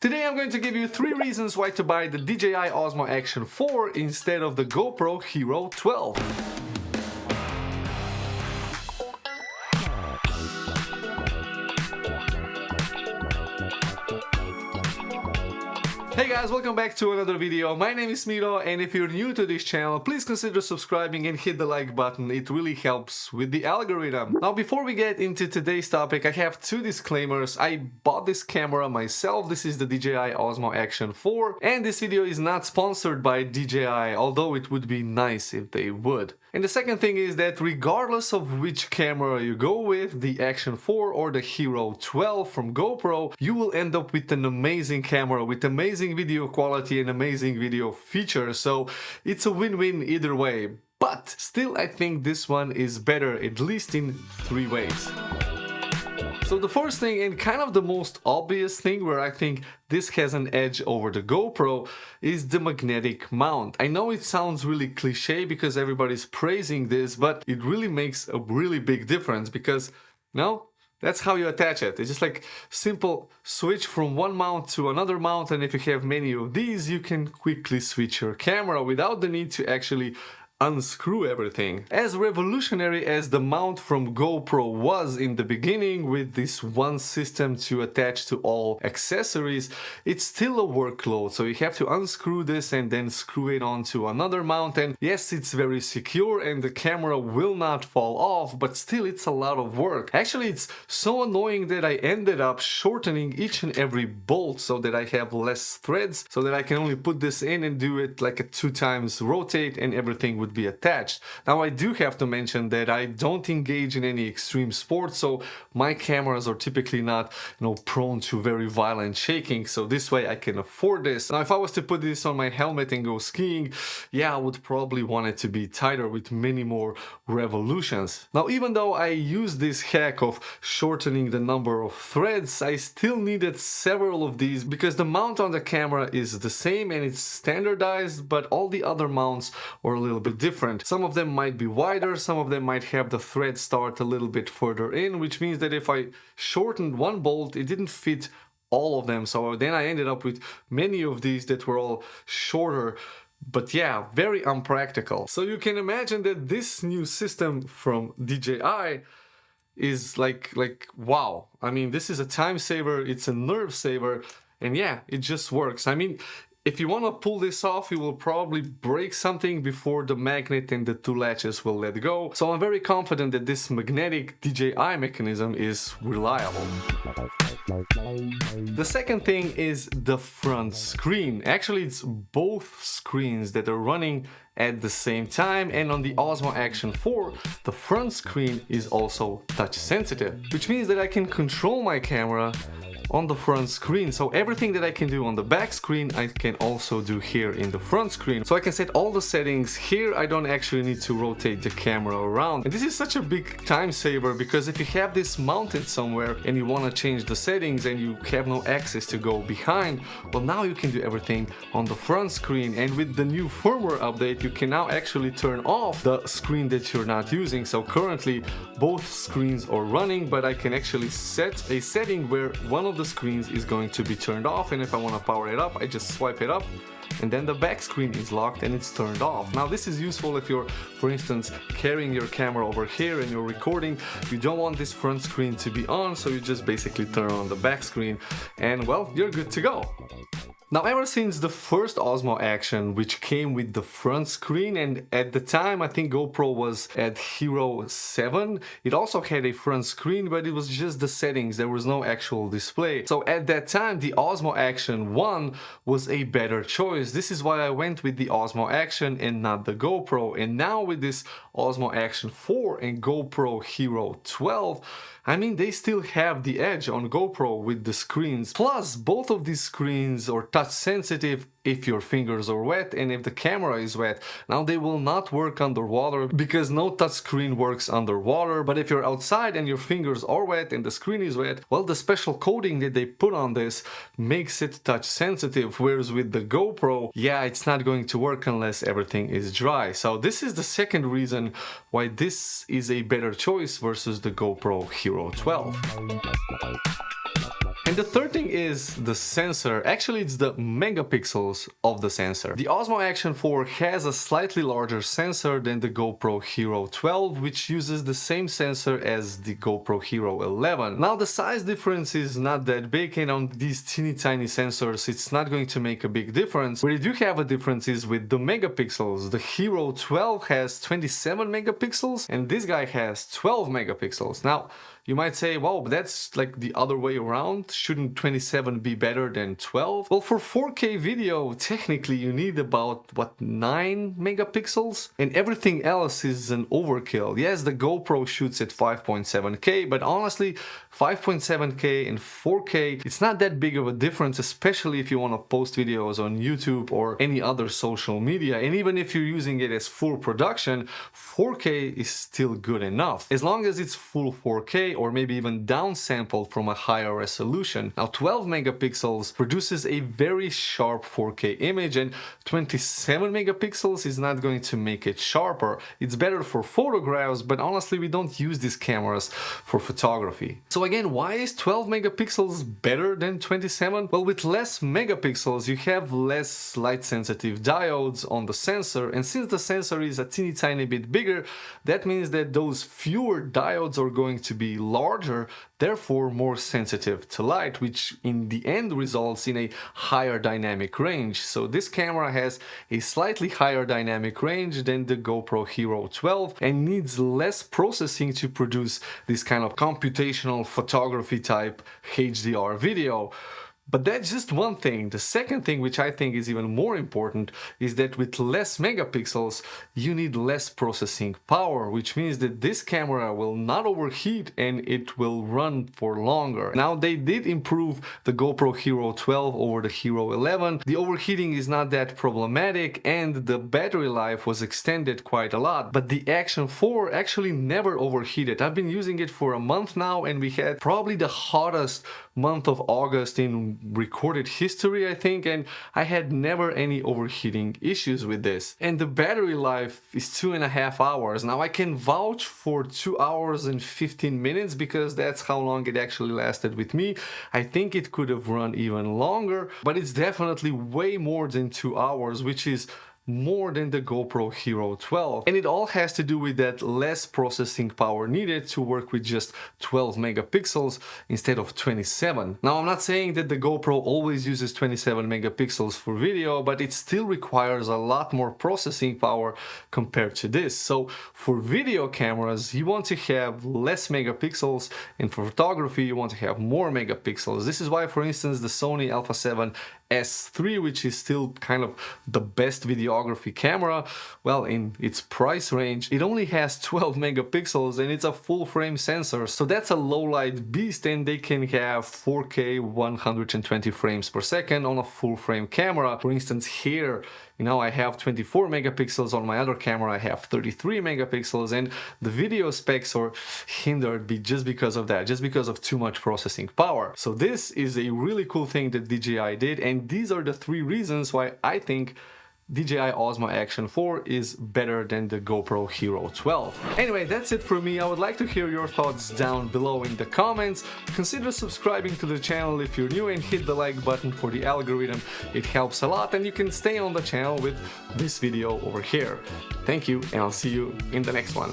Today I'm going to give you 3 reasons why to buy the DJI Osmo Action 4 instead of the GoPro Hero 12. Hey guys, welcome back to another video. My name is Miro, and if you're new to this channel, please consider subscribing and hit the like button. It really helps with the algorithm. Now, before we get into today's topic, I have 2 disclaimers. I bought this camera myself. This is the DJI Osmo Action 4, and this video is not sponsored by DJI, although it would be nice if they would. And the second thing is that regardless of which camera you go with, the Action 4 or the Hero 12 from GoPro, you will end up with an amazing camera with amazing video quality and amazing video features, so it's a win-win either way. But still, I think this one is better, at least in 3 ways. So the first thing, and kind of the most obvious thing where I think this has an edge over the GoPro, is the magnetic mount. I know it sounds really cliche because everybody's praising this, but it really makes a really big difference because, no, that's how you attach it. It's just like simple switch from one mount to another mount, and if you have many of these, you can quickly switch your camera without the need to actually unscrew everything. As revolutionary as the mount from GoPro was in the beginning with this one system to attach to all accessories, it's still a workload, so you have to unscrew this and then screw it onto another mount, and yes, it's very secure and the camera will not fall off, but still it's a lot of work. Actually, it's so annoying that I ended up shortening each and every bolt so that I have less threads, so that I can only put this in and do it like a 2 times rotate and everything would be attached. Now, I do have to mention that I don't engage in any extreme sports, so my cameras are typically not, prone to very violent shaking, so this way I can afford this. Now, if I was to put this on my helmet and go skiing, yeah, I would probably want it to be tighter with many more revolutions. Now, even though I used this hack of shortening the number of threads, I still needed several of these because the mount on the camera is the same and it's standardized, but all the other mounts are a little bit different. Some of them might be wider, some of them might have the thread start a little bit further in, which means that if I shortened one bolt, it didn't fit all of them. So then I ended up with many of these that were all shorter. But yeah, very unpractical. So you can imagine that this new system from DJI is like wow. I mean, this is a time saver, it's a nerve saver, and yeah, it just works. I mean, if you want to pull this off, you will probably break something before the magnet and the 2 latches will let go. So I'm very confident that this magnetic DJI mechanism is reliable. The second thing is the front screen. Actually, it's both screens that are running at the same time, and on the Osmo Action 4, the front screen is also touch sensitive, which means that I can control my camera on the front screen. So everything that I can do on the back screen, I can also do here in the front screen. So I can set all the settings here. I don't actually need to rotate the camera around. And this is such a big time saver because if you have this mounted somewhere and you want to change the settings and you have no access to go behind, well, now you can do everything on the front screen. And with the new firmware update, you can now actually turn off the screen that you're not using. So currently both screens are running, but I can actually set a setting where one of the screens is going to be turned off, and if I want to power it up, I just swipe it up and then the back screen is locked and it's turned off. Now, this is useful if you're, for instance, carrying your camera over here and you're recording. You don't want this front screen to be on, so you just basically turn on the back screen and, well, you're good to go. Now, ever since the first Osmo Action, which came with the front screen, and at the time I think GoPro was at Hero 7, it also had a front screen, but it was just the settings, there was no actual display. So at that time, the Osmo Action 1 was a better choice. This is why I went with the Osmo Action and not the GoPro. And now with this Osmo Action 4 and GoPro Hero 12, I mean, they still have the edge on GoPro with the screens. Plus, both of these screens are touch sensitive if your fingers are wet and if the camera is wet. Now, they will not work underwater because no touchscreen works underwater, but if you're outside and your fingers are wet and the screen is wet, well, the special coating that they put on this makes it touch sensitive, whereas with the GoPro, yeah, it's not going to work unless everything is dry. So this is the second reason why this is a better choice versus the GoPro Hero 12. And And the third thing is the sensor. Actually, it's the megapixels of the sensor. The Osmo Action 4 has a slightly larger sensor than the GoPro Hero 12, which uses the same sensor as the GoPro Hero 11. Now, the size difference is not that big, and on these teeny tiny sensors, it's not going to make a big difference. Where you do have a difference is with the megapixels. The Hero 12 has 27 megapixels, and this guy has 12 megapixels. Now, you might say, wow, but that's like the other way around. Shouldn't 27 be better than 12? Well, for 4K video, technically you need about, what, 9 megapixels? And everything else is an overkill. Yes, the GoPro shoots at 5.7K, but honestly, 5.7K and 4K, it's not that big of a difference, especially if you want to post videos on YouTube or any other social media. And even if you're using it as full production, 4K is still good enough. As long as it's full 4K, or maybe even downsampled from a higher resolution. Now 12 megapixels produces a very sharp 4K image, and 27 megapixels is not going to make it sharper. It's better for photographs, but honestly we don't use these cameras for photography. So again, why is 12 megapixels better than 27? Well, with less megapixels you have less light sensitive diodes on the sensor, and since the sensor is a teeny tiny bit bigger, that means that those fewer diodes are going to be larger, therefore more sensitive to light, which in the end results in a higher dynamic range. So this camera has a slightly higher dynamic range than the GoPro Hero 12 and needs less processing to produce this kind of computational photography type HDR video. But that's just one thing. The second thing, which I think is even more important, is that with less megapixels, you need less processing power, which means that this camera will not overheat and it will run for longer. Now, they did improve the GoPro Hero 12 over the Hero 11. The overheating is not that problematic and the battery life was extended quite a lot, but the Action 4 actually never overheated. I've been using it for a month now and we had probably the hottest month of August in recorded history, I think, and I had never any overheating issues with this. And the battery life is 2.5 hours. Now I can vouch for 2 hours and 15 minutes because that's how long it actually lasted with me. I think it could have run even longer, but it's definitely way more than 2 hours, which is more than the GoPro Hero 12. And it all has to do with that less processing power needed to work with just 12 megapixels instead of 27. Now, I'm not saying that the GoPro always uses 27 megapixels for video, but it still requires a lot more processing power compared to this. So for video cameras, you want to have less megapixels, and for photography, you want to have more megapixels. This is why, for instance, the Sony Alpha 7 S3, which is still kind of the best videography camera, well, in its price range, it only has 12 megapixels and it's a full frame sensor. So that's a low light beast, and they can have 4K 120 frames per second on a full frame camera. For instance, here, you know, I have 24 megapixels, on my other camera I have 33 megapixels, and the video specs are hindered just because of that, just because of too much processing power. So this is a really cool thing that DJI did, and these are the 3 reasons why I think DJI Osmo Action 4 is better than the GoPro Hero 12. Anyway, that's it for me. I would like to hear your thoughts down below in the comments. Consider subscribing to the channel if you're new and hit the like button for the algorithm. It helps a lot and you can stay on the channel with this video over here. Thank you, and I'll see you in the next one.